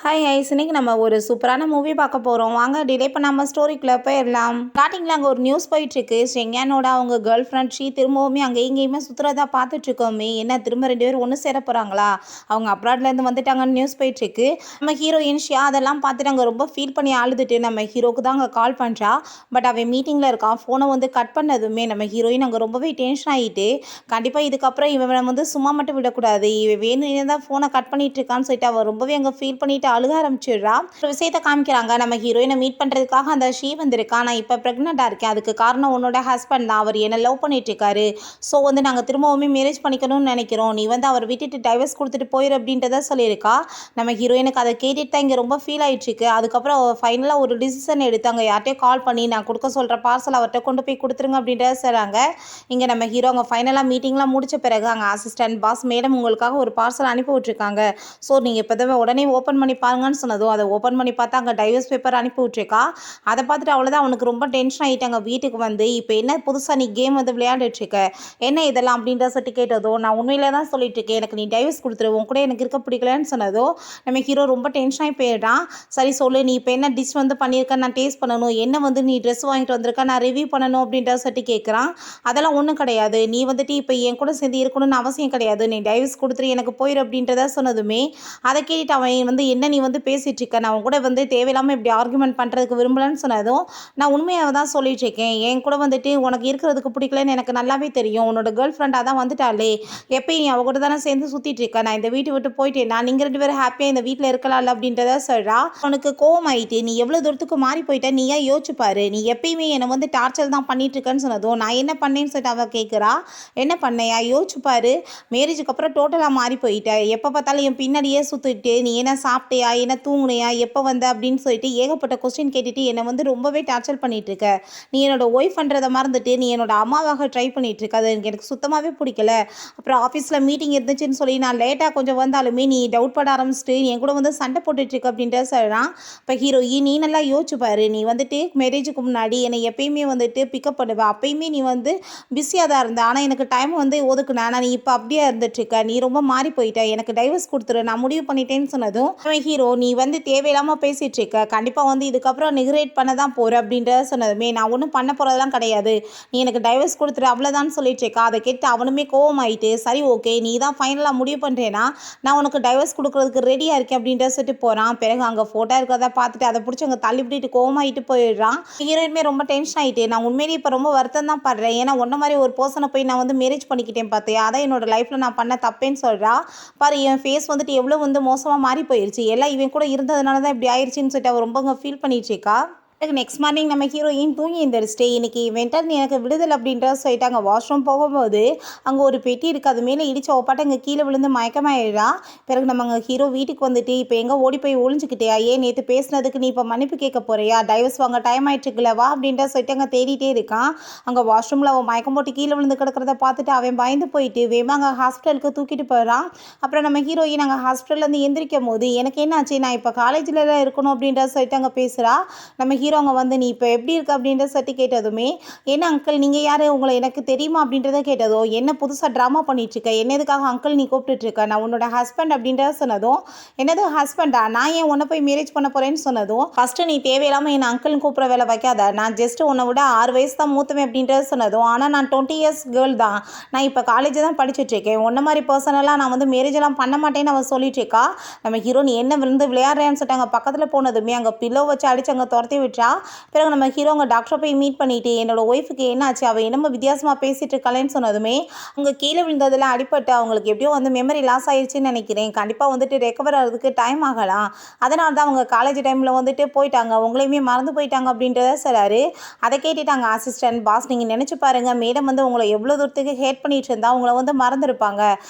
Hi ice, இன்னைக்கு நம்ம ஒரு சூப்பரான மூவி பார்க்க போகிறோம். வாங்க டிலே பண்ணாமல் ஸ்டோரிக்குள்ளே போயிடலாம். ஸ்டார்டிங்கில் அங்கே ஒரு நியூஸ் போயிட்டுருக்கு. ஷெங்யானோட அவங்க கேர்ள் ஃப்ரெண்ட் ஷீ திரும்பவுமே அங்கே இங்கேயுமே சுற்றுறதா பார்த்துட்ருக்கோமே. என்ன திரும்ப 2 பேரும் ஒன்று சேர போகிறாங்களா? அவங்க அப்ராட்லேருந்து வந்துட்டாங்கன்னு நியூஸ் போயிட்டுருக்கு. நம்ம ஹீரோயின் ஷியா அதெல்லாம் பார்த்துட்டு அங்கே ரொம்ப ஃபீல் பண்ணி அழுதுட்டு நம்ம ஹீரோக்கு தான் அங்கே கால் பண்ணுறா. பட் அவன் மீட்டிங்கில் இருக்கான். ஃபோனை வந்து கட் பண்ணதுமே நம்ம ஹீரோயின் அங்கே ரொம்பவே டென்ஷன் ஆகிட்டு, கண்டிப்பாக இதுக்கப்புறம் இவனை வந்து சும்மா மட்டும் விடக்கூடாது, இவன் வேணும்னே தான் ஃபோனை கட் பண்ணிட்டு இருக்கான்னு சொல்லிட்டு அவள் ரொம்பவே அங்கே ஃபீல் பண்ணிட்டு அழுக ஆரம்பிச்சிடுறா. ஒரு விஷயத்தை காமிக்கிறாங்க. நம்ம ஹீரோயினை மீட் பண்றதுக்காக அந்த ஷீ வந்திருக்கா. நான் இப்போ ப்ரெக்னெண்டா இருக்கேன், அதுக்கு காரணம் உன்னோட ஹஸ்பண்ட் தான், அவர் என்ன லவ் பண்ணிட்டு இருக்காரு. ஸோ வந்து நாங்கள் திரும்பவுமே மேரேஜ் பண்ணிக்கணும்னு நினைக்கிறோம், நீ வந்து அவர் விட்டுட்டு டைவர்ஸ் கொடுத்துட்டு போயிரு அப்படின்றத சொல்லியிருக்கா. நம்ம ஹீரோயினுக்கு அதை கேட்டுட்டு தான் இங்கே ரொம்ப ஃபீல் ஆயிட்டு இருக்கு. அதுக்கப்புறம் ஃபைனலாக ஒரு டிசிஷன் எடுத்தாங்க. யார்கிட்டயோ கால் பண்ணி நான் கொடுக்க சொல்கிற பார்சல் அவர்கிட்ட கொண்டு போய் கொடுத்துருங்க அப்படின்றத சொல்கிறாங்க. இங்கே நம்ம ஹீரோ அங்கே ஃபைனலாக மீட்டிங்லாம் முடிச்ச பிறகு அங்கே அசிஸ்டன்ட் பாஸ் மேடம் உங்களுக்காக ஒரு பார்சல் அனுப்பி விட்ருக்காங்க. ஸோ நீங்கள் இப்போ தான் உடனே ஓப்பன் பண்ணி பாருங்கன்னு சொன்னதும் அதை ஓப்பன் பண்ணி பார்த்தா அங்கே டைவர்ஸ் பேப்பர் அனுப்பி விட்ருக்கா. அதை பார்த்துட்டு அவ்வளோதான் அவனுக்கு ரொம்ப டென்ஷன் ஆகிட்டாங்க. வீட்டுக்கு வந்து இப்போ என்ன புதுசாக நீ கேம் வந்து விளையாண்டுட்ருக்க, என்ன இதெல்லாம் அப்படின்ற சொல்லி கேட்டதோ, நான் உண்மையிலே தான் சொல்லிட்டு இருக்கேன், எனக்கு நீ டைவர்ஸ் கொடுத்துரு, உன் கூட எனக்கு இருக்க பிடிக்கலன்னு சொன்னதோ நம்ம ஹீரோ ரொம்ப டென்ஷன் ஆகி போயிடுறான். சரி சொல்லு, நீ இப்போ என்ன டிஷ் வந்து பண்ணியிருக்க, நான் டேஸ்ட் பண்ணணும், என்ன வந்து நீ ட்ரெஸ் வாங்கிட்டு வந்திருக்க, நான் ரிவ்யூ பண்ணணும் அப்படின்ற சொல்லி கேட்குறான். அதெல்லாம் ஒன்றும் கிடையாது, நீ வந்துட்டு இப்போ என் கூட சேர்ந்து இருக்கணும்னு அவசியம் கிடையாது, நீ டைவர்ஸ் கொடுத்துரு எனக்கு போயிரு அப்படின்றத சொன்னதுமே அதை கேட்டுட்டு அவன் வந்து என்ன நீ வந்து பேசிகிட்டு இருக்க, நான் கூட வந்து தேவையில்லாமல் இப்படி ஆர்குமெண்ட் பண்ணுறதுக்கு விரும்பலன்னு சொன்னதும், நான் உண்மையாக தான் சொல்லிட்டு இருக்கேன், என் கூட வந்துட்டு உனக்கு இருக்கிறதுக்கு பிடிக்கலன்னு எனக்கு நல்லாவே தெரியும், உன்னோட கேர்ள் ஃப்ரெண்டாக தான் வந்துட்டாளே, எப்பயும் நீ அவ கூட தானே சேர்ந்து சுற்றிட்டு இருக்க, நான் இந்த வீட்டை விட்டு போயிட்டேன், நான் நீங்கள் 2 பேரும் ஹாப்பியாக இந்த வீட்டில் இருக்கலாம்ல அப்படின்றத சொல்கிறா. உனக்கு கோவம் ஆயிட்டு நீ எவ்வளோ தூரத்துக்கு மாறி போயிட்ட, நீ ஏன் யோசிச்சுப்பாரு, நீ எப்பயுமே என்னை வந்து டார்ச்சர் தான் பண்ணிட்டு இருக்கேன்னு சொன்னதும், நான் என்ன பண்ணேன்னு சொல்லிட்டு அவள் கேட்குறா. என்ன பண்ணையா யோசிச்சுப்பாரு, மேரேஜுக்கு அப்புறம் டோட்டலாக மாறி போயிட்ட, எப்போ பார்த்தாலும் என் பின்னாடியே சுற்றிட்டு நீ என்ன சாப்பிட்டியா, என்ன தூங்குனியா, எப்போ வந்த அப்படின்னு சொல்லிட்டு ஏகப்பட்ட கொஸ்டின் கேட்டுட்டு என்னை வந்து ரொம்பவே டார்ச்சர் பண்ணிட்டு இருக்க, நீ என்னோட ஒய்ஃப்ன்றதை மறந்துட்டு நீ என்னோட அம்மாவாக ட்ரை பண்ணிட்டு இருக்க, அது எனக்கு சுத்தமாகவே பிடிக்கல. அப்புறம் ஆஃபீஸில் மீட்டிங் இருந்துச்சுன்னு சொல்லி நான் லேட்டாக கொஞ்சம் வந்தாலுமே நீ டவுட் பட ஆரம்பிச்சிட்டு என் கூட வந்து சண்டை போட்டுட்ருக்க அப்படின்ற சொல்கிறான். இப்போ ஹீரோயின், நீ நல்லா யோசிச்சு பாரு, நீ வந்துட்டு மேரேஜுக்கு முன்னாடி என்னை எப்பயுமே வந்துட்டு பிக்கப் பண்ணுவேன், அப்பயுமே நீ வந்து பிஸியாக தான் இருந்த, ஆனால் எனக்கு டைம் வந்து ஒதுக்குனா, நான் நீ இப்போ அப்படியே இருந்துட்டுருக்க, நீ ரொம்ப மாறி போயிட்ட, எனக்கு டைவர்ஸ் கொடுத்துரு, நான் முடிவு பண்ணிட்டேன்னு சொன்னதும் ஹீரோ, நீ வந்து தேவையில்லாமல் பேசிகிட்டு இருக்க, கண்டிப்பாக வந்து இதுக்கப்புறம் நெகரேட் பண்ண தான் போகிற அப்படின்றத சொன்னதுமே, நான் ஒன்றும் பண்ண போகிறதெல்லாம் கிடையாது, நீ எனக்கு டைவர்ஸ் கொடுத்துரு அவ்வளோதான் சொல்லிட்டு இருக்கா. அதை கேட்டு அவனுமே கோவமாயிட்டு, சரி ஓகே நீ தான் ஃபைனலாக முடிவு பண்ணுறேன்னா நான் உனக்கு டைவர்ஸ் கொடுக்குறதுக்கு ரெடியாக இருக்கேன் அப்படின்ற சொல்லிட்டு போகிறான். பிறகு அங்கே ஃபோட்டோ இருக்கிறத பார்த்துட்டு அதை பிடிச்சி அங்கே தள்ளிவிட்டு கோவமாயிட்டு போயிடுறான். ஹீரோயினுமே ரொம்ப டென்ஷன் ஆகிட்டு, நான் உண்மையிலேயே இப்போ ரொம்ப வருத்தம் தான் படுறேன், ஏன்னா ஒன்றை மாதிரி ஒரு பர்சனை போய் நான் வந்து மேரேஜ் பண்ணிக்கிட்டேன் பார்த்தியா, அதான் என்னோட லைஃப்பில் நான் பண்ண தப்பேன்னு சொல்கிறா. பாரு என் ஃபேஸ் வந்துட்டு எவ்வளோ வந்து மோசமாக மாறி போயிடுச்சு, எல்லாம் இவன் கூட இருந்ததுனால தான் இப்படி ஆயிடுச்சுன்னு சொல்லிட்டு அவள் ரொம்ப ஃபீல் பண்ணிட்டு இருக்கா. நெக்ஸ்ட் மார்னிங் நம்ம ஹீரோயின் தூங்கி எழுந்திரிச்சிட்டு இன்னைக்கு வெண்டர் எனக்கு விடுதல் அப்படின்ற சொல்லிட்டு அங்கே வாஷ்ரூம் போகும்போது அங்கே ஒரு பெட்டி இருக்குது, அது மேலே இடிச்ச ஒப்பாட்ட அங்கே கீழே விழுந்து மயக்கமாயிடுறா. பிறகு நம்ம அங்கே ஹீரோ வீட்டுக்கு வந்துட்டு இப்போ எங்கே ஓடி போய் ஒழிஞ்சிக்கிட்டியா, ஏன் நேற்று பேசினதுக்கு நீ இப்போ மன்னிப்பு கேட்க போறியா, டைவர்ஸ் வாங்க டைம் ஆயிட்டுருக்குல்ல வா அப்படின்ற சொல்லிட்டு அங்கே தேடிட்டே இருக்கான். அங்கே வாஷ்ரூமில் அவன் மயக்கம் போட்டு கீழே விழுந்து கிடக்கிறத பார்த்துட்டு அவன் பயந்து போயிட்டு வேமா அங்கே ஹாஸ்பிட்டலுக்கு தூக்கிட்டு போயிடறான். அப்புறம் நம்ம ஹீரோயின் அங்கே ஹாஸ்பிட்டல்லேருந்து எந்திரிக்கும் போது எனக்கு என்னாச்சு, நான் இப்போ காலேஜில் இருக்கணும் அப்படின்ற சொல்லிட்டு அங்கே பேசுகிறா. நம்ம ஹீரோ அங்கே வந்து நீ இப்போ எப்படி இருக்கு அப்படின்ற சட்டி கேட்டதுமே, என்ன அங்கிள் நீங்கள் யார், உங்களை எனக்கு தெரியுமா அப்படின்றத கேட்டதோ, என்ன புதுசாக ட்ராமா பண்ணிட்டுருக்க, என்ன எதுக்காக அங்கிள் நீ கூப்பிட்டுருக்க, நான் உன்னோட ஹஸ்பண்ட் அப்படின்றத சொன்னதும், என்னது ஹஸ்பண்டா, நான் ஏன் உன்னை போய் மேரேஜ் பண்ண போகிறேன்னு சொன்னதும், ஃபஸ்ட்டு நீ தேவையில்லாமல் என்னை அங்கிள்னு கூப்பிட்ற வேலை வைக்காத, நான் ஜஸ்ட்டு உன்னை விட 6 வயசு தான் மூத்தவன் அப்படின்றத சொன்னதும், ஆனால் நான் 20 இயர்ஸ் கேர்ள் தான், நான் இப்போ காலேஜ் தான் படிச்சுட்ருக்கேன், உன்ன மாதிரி பர்சனெல்லாம் நான் வந்து மேரேஜெல்லாம் பண்ண மாட்டேன்னு அவன் சொல்லிட்டு இருக்கா. நம்ம ஹீரோ நீ என்ன விழுந்து விளையாடுறேன்னு சொல்லிட்டு அங்கே பக்கத்தில் போனதுமே அங்கே பில்லோ வச்சு அடிச்சு அங்கே துரத்தி விட்டுறா. பிறகு நம்ம ஹீரோங்க டாக்டரை போய் மீட் பண்ணிட்டு என்னோட ஒய்ஃபுக்கு என்னாச்சு, அவள் என்னமோ வித்தியாசமாக பேசிட்டு இருக்காளேன்னு சொன்னதுமே அவங்க கீழே விழுந்ததில் அடிப்பட்டு அவங்களுக்கு எப்படியோ வந்து மெமரி லாஸ் ஆயிடுச்சுன்னு நினைக்கிறேன், கண்டிப்பாக வந்துட்டு ரெக்கவர் ஆகிறதுக்கு டைம் ஆகலாம், அதனால தான் அவங்க காலேஜ் டைமில் வந்துட்டு போயிட்டாங்க, உங்களையுமே மறந்து போயிட்டாங்க அப்படின்றத சொல்கிறாரு. அதை கேட்டுட்டாங்க அசிஸ்டன்ட் பாஸ், நீங்கள் நினச்சி பாருங்கள் மேடம் வந்து உங்களை எவ்வளோ தூரத்துக்கு ஹேட் பண்ணிட்டு இருந்தா உங்களை வந்து மறந்துருப்பாங்க,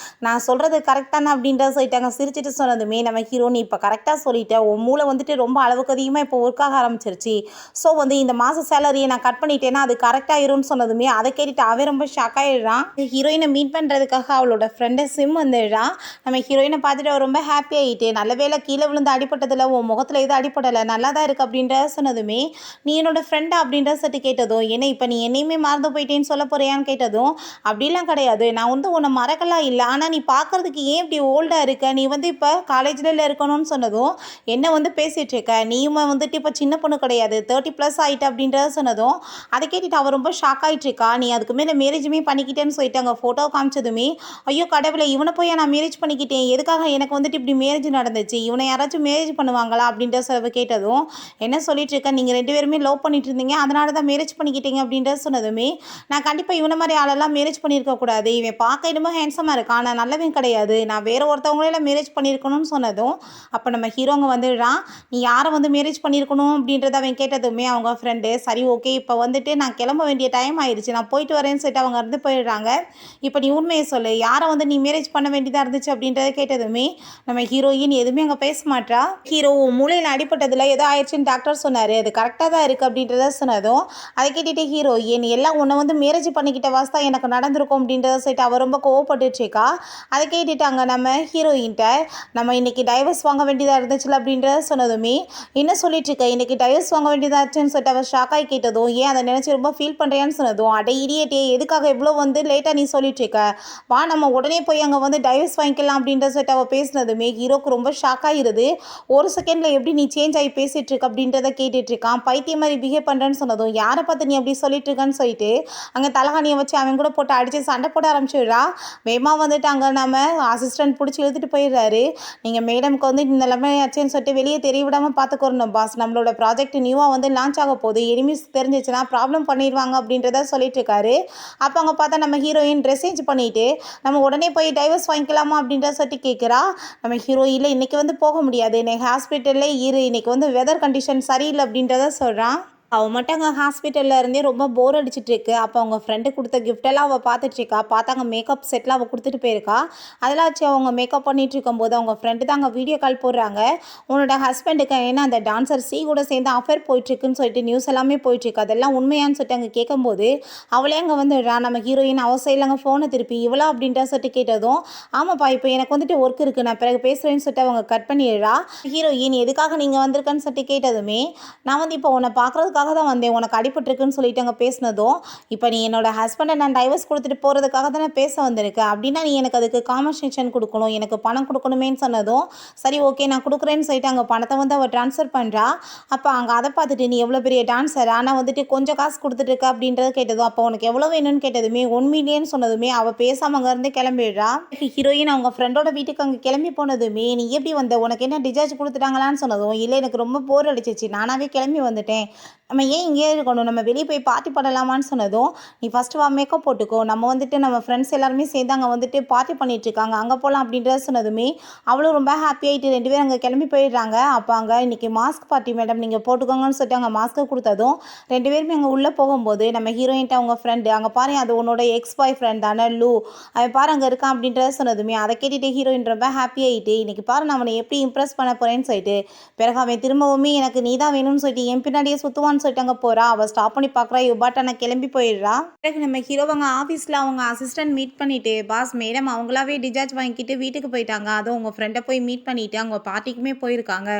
நான் சொல்கிறது கரெக்டான அப்படின்றத சொல்லிட்டாங்க. சிரிச்சிட்டு சொன்னதுமே நம்ம ஹீரோ நீ இப்போ கரெக்டாக சொல்லிட்டேன், உன் மூளை வந்துட்டு ரொம்ப அளவுக்கு அதிகமாக இப்போ ஒர்க் ஆக ஆரம்பிச்சிருச்சு, ஸோ வந்து இந்த மாத சேலரியை நான் கட் பண்ணிட்டேன்னா அது கரெக்டாக இருன்னு சொன்னதுமே அதை கேட்டுட்டு அவன் ரொம்ப ஷாக் ஆகிடுறான். ஹீரோயினை மீட் பண்ணுறதுக்காக அவளோட ஃப்ரெண்டை சிம் வந்துடுறான். நம்ம ஹீரோயினை பார்த்துட்டு அவள் ரொம்ப ஹாப்பி ஆகிட்டு, நல்ல வேளை கீழே விழுந்து அடிப்பட்டதில் உன் முகத்தில் எதுவும் அடிப்படலை, நல்லா தான் இருக்குது அப்படின்ற சொன்னதுமே, நீ என்னோட ஃப்ரெண்டா அப்படின்ற சட்டு கேட்டதும், ஏன்னா இப்போ நீ என்னையுமே மறந்து போயிட்டேன்னு சொல்ல போறியான்னு கேட்டதும், அப்படிலாம் கிடையாது, நான் வந்து உன்னை மறக்கலாம் இல்லை, ஆனால் நீ பார்க்கறதுக்கு ஏன் இப்படி ஓல்டாக இருக்க, நீ வந்து இப்போ காலேஜில் இருக்கணும்னு சொன்னதும், என்ன வந்து பேசிகிட்டு இருக்க, நீயுமே வந்துட்டு இப்போ சின்ன பொண்ணு கிடையாது, 30+ ஆகிட்டு அப்படின்றத சொன்னதும், அதை கேட்டுட்டு அவள் ரொம்ப ஷாக் ஆகிட்டு இருக்கா. நீ அதுக்கு மேலே மேரேஜுமே பண்ணிக்கிட்டேன்னு சொல்லிட்டு அங்கே ஃபோட்டோ காமிச்சதுமே, ஐயோ கடவுளை, இவனை போய் நான் மேரேஜ் பண்ணிக்கிட்டேன், எதுக்காக எனக்கு வந்துட்டு இப்படி மேரேஜ் நடந்துச்சு, இவனை யாராச்சும் மேரேஜ் பண்ணுவாங்களா அப்படின்ற சொல்ல கேட்டதும், என்ன சொல்லிட்டு இருக்க, நீங்கள் 2 பேருமே லவ் பண்ணிட்டு இருந்தீங்க, அதனால தான் மேரேஜ் பண்ணிக்கிட்டீங்க அப்படின்றத சொன்னதுமே, நான் கண்டிப்பாக இவனை மாதிரி ஆளெல்லாம் மேரேஜ் பண்ணியிருக்கக்கூடாது, இவன் பார்க்க என்னமோ ஹேண்ட்ஸமாக இருக்கான், நான் நல்லவன் கிடையாது, நான் வேறு ஒருத்தவங்களெல்லாம் மேரேஜ் பண்ணியிருக்கணும்னு சொன்னதும், அப்போ நம்ம ஹீரோங்க வந்துடுறான். நீ யாரை வந்து மேரேஜ் பண்ணியிருக்கணும் அப்படின்றத அவன் கேட்டதுமே அவங்க ஃப்ரெண்டு, சரி ஓகே இப்போ வந்துட்டு நான் கிளம்ப வேண்டிய டைம் ஆயிடுச்சு, நான் போயிட்டு வரேன்னு சொல்லிட்டு அவங்க இருந்து போயிடுறாங்க. இப்போ நீ உண்மையை சொல்லு, யாரை வந்து நீ மேரேஜ் பண்ண வேண்டியதாக இருந்துச்சு அப்படின்றத கேட்டதுமே நம்ம ஹீரோயின் எதுவுமே அங்கே பேச மாட்டா. ஹீரோ மூளையில் அடிப்பட்டதில் ஏதோ ஆயிடுச்சுன்னு டாக்டர் சொன்னார், அது கரெக்டாக தான் இருக்குது அப்படின்றத சொன்னதும், அதை கேட்டுட்டு ஹீரோயின் எல்லாம் உன்னை வந்து மேரேஜ் பண்ணிக்கிட்ட வாஸ்தா எனக்கு நடந்திருக்கும் அப்படின்றத சொல்லிட்டு அவள் ரொம்ப கோவப்பட்டுருக்கா. அதை கேட்டுட்டாங்க நம்ம ஹீரோயின்ட்ட, நம்ம இன்றைக்கி டைவர்ஸ் வாங்க வேண்டியதாக இருந்துச்சுல அப்படின்றத சொன்னதுமே, என்ன சொல்லிட்டு இருக்க, இன்றைக்கி டைவர்ஸ் வாங்க வேண்டியதாச்சுன்னு சொல்லிட்டு அவள் ஷாக்காகி கேட்டதும், ஏன் அதை நினச்சி ரொம்ப ஃபீல் பண்ணுறியான்னு சொன்னதும், அடே இடியேட்டே, எதுக்காக இவ்வளோ வந்து லேட்டாக நீ சொல்லிட்டு இருக்க, வா நம்ம உடனே போய் அங்கே வந்து டைவர்ஸ் வாங்கிக்கலாம் அப்படின்ற சொல்லிட்டு அவள் பேசினதுமே ஹீரோக்கு ரொம்ப ஷாக் ஆகிருது. ஒரு செகண்டில் எப்படி நீ சேஞ்ச் ஆகி பேசிகிட்டு இருக்க அப்படின்றத கேட்டுட்ருக்கான். பைத்தியம் மாதிரி பிஹேவ் பண்ணுறேன்னு சொன்னதும், யாரை பார்த்து நீ அப்படி சொல்லிட்டு இருக்கன்னு சொல்லிட்டு அங்கே தலகாணியை வச்சு அவன் கூட போட்டு அடித்து சண்டை போட ஆரம்பிச்சிடுறா. வேமா வந்துட்டு அங்கே நம்ம அசிஸ்டன்ட் பிடிச்சி இழுத்துட்டு போயிடுறாரு. நீங்கள் மேடம்க்கு வந்து இந்த நிலைமை ஆச்சுன்னு சொல்லிட்டு வெளியே தெரிய விடாமல் பார்த்துக்கணும் பாஸ், நம்மளோட ப்ராஜெக்ட் நியூவாக வந்து லான்ச் ஆக போகுது, எனிமீஸ் தெரிஞ்சிச்சுன்னா ப்ராப்ளம் பண்ணிடுவாங்க அப்படின்றத சொல்லிட்டு இருக்காரு. அப்போ அங்கே பார்த்தா நம்ம ஹீரோயின் ட்ரெஸ் சேஞ்ச் பண்ணிவிட்டு, நம்ம உடனே போய் டைவர்ஸ் வாங்கிக்கலாமா அப்படின்ற சொல்லிட்டு கேட்குறா. நம்ம ஹீரோயில் இன்றைக்கி வந்து போக முடியாது, இன்றைக்கி ஹாஸ்பிட்டல்லே இரு, இன்றைக்கி வந்து வெதர் கண்டிஷன் சரியில்லை அப்படின்றத சொல்கிறான். அவள் மட்டும் அங்கே ஹாஸ்பிட்டலில் இருந்தே ரொம்ப போர் அடிச்சிட்ருக்கு. அப்போ அவங்க ஃப்ரெண்டு கொடுத்த கிஃப்டெல்லாம் அவள் பார்த்துட்ருக்கா. பார்த்தாங்க மேக்கப் செட்லாம் அவள் கொடுத்துட்டு போயிருக்கா. அதெல்லாம் வச்சு அவங்க மேக்கப் பண்ணிகிட்டு இருக்கும்போது அவங்க ஃப்ரெண்டு தான் அங்கே வீடியோ கால் போடுறாங்க. உன்னோட ஹஸ்பண்டுக்கு ஏன்னா அந்த டான்ஸர் சி கூட சேர்ந்து அஃபேர் போயிட்டுருக்குன்னு சொல்லிட்டு நியூஸ் எல்லாமே போயிட்டுருக்கு, அதெல்லாம் உண்மையான்னு சொல்லிட்டு அங்கே கேட்கும்போது அவளே அங்கே வந்துடுறா. நம்ம ஹீரோயின் அவசையில் அங்கே ஃபோனை திருப்பி இவ்வளோ அப்படின்ற சொல்லிட்டு கேட்டதும், ஆமாப்பா இப்போ எனக்கு வந்துட்டு ஒர்க் இருக்குது, நான் பிறகு பேசுகிறேன்னு சொல்லிட்டு அவங்க கட் பண்ணிடுறா. ஹீரோயின் எதுக்காக நீங்கள் வந்திருக்கன்னு சொல்லிட்டு கேட்டதுமே, நான் வந்து இப்போ உன்னை பார்க்குறதுக்காக தான் வந்தேன், உனக்கு அடிபட்டுருக்குன்னு சொல்லிட்டு அங்கே பேசினதும், இப்போ நீ என்னோட ஹஸ்பண்டை நான் டைவர்ஸ் கொடுத்துட்டு போகிறதுக்காக தான் நான் பேச வந்திருக்கேன், அப்படின்னா நீ எனக்கு அதுக்கு காம்பன்சேஷன் கொடுக்கணும், எனக்கு பணம் கொடுக்கணுமேன்னு சொன்னதும், சரி ஓகே நான் கொடுக்குறேன்னு சொல்லிட்டு அங்கே பணத்தை வந்து அவள் ட்ரான்ஸ்ஃபர் பண்ணுறா. அப்போ அங்கே அதை பார்த்துட்டு நீ எவ்வளோ பெரிய டான்ஸர், ஆனால் வந்துட்டு கொஞ்சம் காசு கொடுத்துட்ருக்க அப்படின்றத கேட்டதும், அப்போ உனக்கு எவ்வளோ வேணும்னு கேட்டதுமே 1 மில்லியன் சொன்னதுமே அவள் பேசாமல் அங்கேருந்து கிளம்பிடுறா. ஹீரோயின் அவங்க ஃப்ரெண்டோட வீட்டுக்கு அங்கே கிளம்பி போனதுமே, நீ எப்படி வந்த, உனக்கு என்ன டிசார்ஜ் கொடுத்துட்டாங்களான்னு சொன்னதும், இல்லை எனக்கு ரொம்ப போர் அடிச்சிச்சு, நானாகவே கிளம்பி வந்துட்டேன், நம்ம ஏன் இங்கேயே இருக்கணும், நம்ம வெளியே போய் பார்ட்டி பண்ணலாமான்னு சொன்னதும், நீ ஃபஸ்ட்டு வா மேக்கப் போட்டுக்கோ, நம்ம வந்துட்டு நம்ம ஃப்ரெண்ட்ஸ் எல்லாருமே சேர்ந்து அங்கே வந்துட்டு பார்ட்டி பண்ணிகிட்ருக்காங்க, அங்கே போகலாம் அப்படின்றத சொன்னதுமே அவளும் ரொம்ப ஹாப்பி ஆகிட்டு 2 பேரும் அங்கே கிளம்பி போயிடுறாங்க. அப்போ அங்கே இன்றைக்கி மாஸ்க் பார்ட்டி மேடம் நீங்கள் போட்டுக்கோங்கன்னு சொல்லிட்டு அங்கே மாஸ்க்கு கொடுத்ததும் 2 பேருமே அங்கே உள்ளே போகும்போது நம்ம ஹீரோயின்ட்ட அவங்க ஃப்ரெண்டு, அங்கே பாரு அது உன்னோட எக்ஸ் பாய் ஃப்ரெண்ட் தானே லூ, அவன் பாரு அங்கே இருக்கான் அப்படின்றத சொன்னதுமே அதை கேட்டுட்டு ஹீரோயின் ரொம்ப ஹாப்பி ஆகிட்டு, இன்றைக்கி பாரு நான் அவனை எப்படி இம்ப்ரெஸ் பண்ண போகிறேன்னு சொல்லிட்டு பிறகு அவன் திரும்பவுமே எனக்கு நீ தான் வேணும்னு சொல்லிட்டு என் பின்னாடியே சுற்றுவான்னு சொல்லிட்டு அங்கே போகிறா. அவள் ஸ்டாப் பண்ணி பார்க்குறா, யுபாட்டா நான் கிளம்பி போயிடுறா. பிறகு நம்ம ஹீரோவங்க ஆஃபீஸில் அவங்க அசிஸ்டன்ட் மீட் பண்ணிவிட்டு, பாஸ் மேடம் அவங்களாவே டிசார்ஜ் வாங்கிட்டு வீட்டுக்கு போயிட்டாங்க, அதுவும் உங்கள் ஃப்ரெண்டை போய் மீட் பண்ணிவிட்டு அவங்க பார்ட்டிக்குமே போயிருக்காங்க,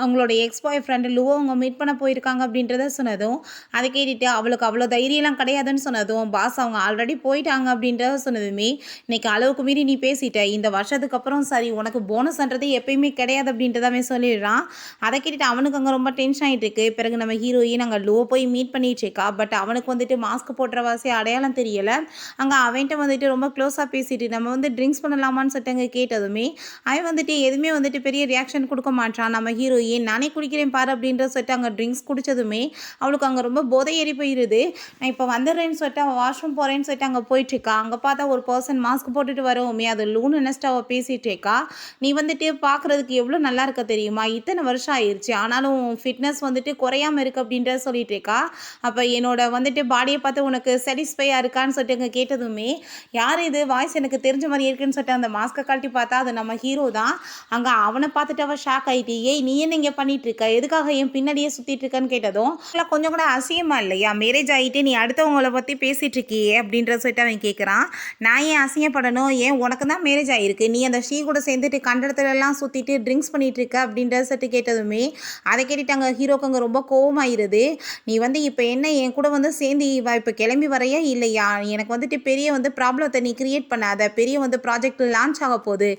அவங்களோட எக்ஸ் பாய் ஃப்ரெண்டு லூவோ அவங்க மீட் பண்ண போயிருக்காங்க அப்படின்றத சொன்னதும், அதை கேட்டுட்டு அவளுக்கு அவ்வளோ தைரியம்லாம் கிடையாதுன்னு சொன்னதும், பாஸ் அவங்க ஆல்ரெடி போயிட்டாங்க அப்படின்றத சொன்னதுமே, இன்னைக்கு அளவுக்கு மீறி நீ பேசிட்ட, இந்த வருஷத்துக்கு அப்புறம் சரி உனக்கு போனஸ்ன்றது எப்பயுமே கிடையாது அப்படின்றதாவே சொல்லிடுறான். அதை கேட்டுட்டு அவனுக்கு அங்கே ரொம்ப டென்ஷன் ஆகிட்டு இருக்கு. பிறகு நம்ம ஹீரோயின் அங்கே லோ போய் மீட் பண்ணிட்டு இருக்கா. பட் அவனுக்கு வந்துட்டு மாஸ்க் போடுற வாசி அடையாளம் தெரியலை. அங்கே அவன்கிட்ட வந்துட்டு ரொம்ப க்ளோஸாக பேசிட்டு நம்ம வந்து ட்ரிங்க்ஸ் பண்ணலாமான்னு சொல்லிட்டு அங்கே கேட்டதுமே அவன் வந்துட்டு எதுவுமே வந்துட்டு பெரிய ரியாக்ஷன் கொடுக்க மாட்டான். நம்ம ஹீரோயின் நானே குடிக்கிறேன் பாரு அப்படின்ற சொல்லிட்டு அங்கே ட்ரிங்க்ஸ் குடித்ததுமே அவளுக்கு அங்கே ரொம்ப போதை ஏறி போயிடுது. நான் இப்போ வந்துடுறேன்னு சொல்லிட்டு அவள் வாஷ்ரூம் போகிறேன்னு சொல்லிட்டு அங்கே போயிட்டுருக்கா. அங்கே பார்த்தா ஒரு பர்சன் மாஸ்க் போட்டுட்டு வரவுமே அது லூன்னு நினச்சிட்டு அவள் பேசிகிட்டு இருக்கா. நீ வந்துட்டு பார்க்குறதுக்கு எவ்வளோ நல்லா இருக்க தெரியுமா, இத்தனை வருஷம் ஆயிடுச்சு ஆனாலும் ஃபிட்னஸ் வந்துட்டு குறையாமல் இருக்குது அப்படின்ற அப்படின்றத சொல்லிட்டு இருக்கா. அப்போ என்னோட வந்துட்டு பாடியை பார்த்து உனக்கு சாட்டிஸ்ஃபையாக இருக்கான்னு சொல்லிட்டு அங்கே கேட்டதுமே, யார் இது வாய்ஸ் எனக்கு தெரிஞ்ச மாதிரி இருக்குன்னு சொல்லிட்டு அந்த மாஸ்க்கை கழட்டி பார்த்தா அது நம்ம ஹீரோ தான். அங்கே அவனை பார்த்துட்டு அவள் ஷாக் ஆகிட்டு, ஏய் நீ என்ன இங்கே பண்ணிட்டு இருக்க, எதுக்காக என் பின்னாடியே சுற்றிட்டு இருக்கன்னு கேட்டதும் கொஞ்சம் கூட அசியமா இல்லையா, மேரேஜ் ஆகிட்டு நீ அடுத்தவங்களை பற்றி பேசிகிட்டு இருக்கியே அப்படின்றத சொல்லிட்டு அவன் கேட்குறான். நான் ஏன் அசிங்கப்படணும், ஏன் உனக்கு தான் மேரேஜ் ஆகிருக்கு, நீ அந்த ஷீ கூட சேர்ந்துட்டு கண்டடத்துலலாம் சுற்றிட்டு ட்ரிங்க்ஸ் பண்ணிகிட்டு இருக்க அப்படின்றத சொல்லிட்டு கேட்டதுமே அதை கேட்டுட்டு அங்கே ஹீரோக்கு அங்கே ரொம்ப கோவமாயிருது. நீ வந்து இப்போ என்ன என் கூட வந்து சேர்ந்து இப்போ கிளம்பி வரையா இல்லையா, எனக்கு வந்துட்டு பெரிய வந்து ப்ராப்ளத்தை நீ கிரியேட் பண்ணாத, பெரிய வந்து ப்ராஜெக்ட் லான்ச் ஆக போகுது,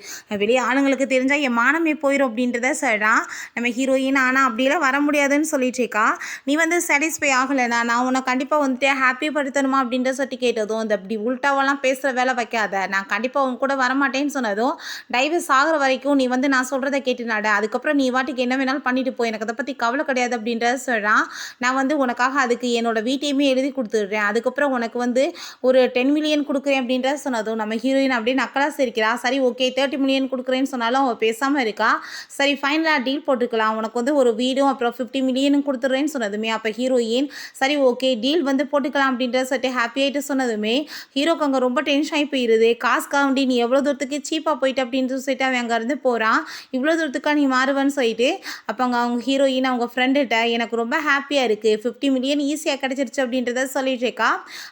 வெளியே ஆளுங்களுக்கு தெரிஞ்சால் என் மானமே போயிடும் அப்படின்றத சொல்கிறான் நம்ம ஹீரோயின். ஆனால் அப்படியெல்லாம் வர முடியாதுன்னு சொல்லிட்டு இருக்கா. நீ வந்து சாட்டிஸ்ஃபை ஆகலைண்ணா நான் உன்னை கண்டிப்பாக வந்துட்டு ஹாப்பி படுத்தணுமா அப்படின்ற சொல்லிட்டு கேட்டதும், இந்த இப்படி உள்டாவெல்லாம் பேசுகிற வேலை வைக்காத, நான் கண்டிப்பாக உன் கூட வரமாட்டேன்னு சொன்னதும், டைவர்ஸ் ஆகிற வரைக்கும் நீ வந்து நான் சொல்கிறத கேட்டுனாட, அதுக்கப்புறம் நீ வாட்டுக்கு என்ன வேணாலும் பண்ணிட்டு போய், எனக்கு அதை பற்றி கவலை கிடையாது அப்படின்றத சொல்கிறான். நான் வந்து உனக்காக அதுக்கு என்னோட வீட்டையுமே எழுதி கொடுத்துடுறேன், அதுக்கப்புறம் உனக்கு வந்து ஒரு 10 மில்லியன் கொடுக்குறேன் அப்படின்றத சொன்னதும் நம்ம ஹீரோயின் அப்படியே நக்கலாக சிரிக்கிறா. சரி ஓகே 30 மில்லியன் கொடுக்குறேன்னு சொன்னாலும் அவள் பேசாமல் இருக்கா. சரி ஃபைனலாக டீல் போட்டுக்கலாம், உனக்கு வந்து ஒரு வீடும் அப்புறம் 50 மில்லியனும் கொடுத்துட்றேன்னு சொன்னதுமே அப்போ ஹீரோயின் சரி ஓகே டீல் வந்து போட்டுக்கலாம் அப்படின்றத சொல்லிட்டு ஹாப்பி ஆகிட்டு சொன்னதுமே ஹீரோக்கு அங்கே ரொம்ப டென்ஷன் ஆகி போயிடுது. காசுக்காண்டி நீ எவ்வளோ தூரத்துக்கு சீப்பாக போயிட்டு அப்படின்னு சொல்லிட்டு அவன் அங்கேருந்து போகிறான். இவ்வளோ தூரத்துக்காக நீ மாறுவேன்னு சொல்லிட்டு அப்போ அங்கே அவங்க ஹீரோயின் அவங்க ஃப்ரெண்டுகிட்ட எனக்கு ரொம்ப ஹாப்பியாக இருக்குது, 50 மில்லியன் ஈஸியாக கிடச்சிருச்சு அப்படின்றத சொல்லிட்டு இருக்கா.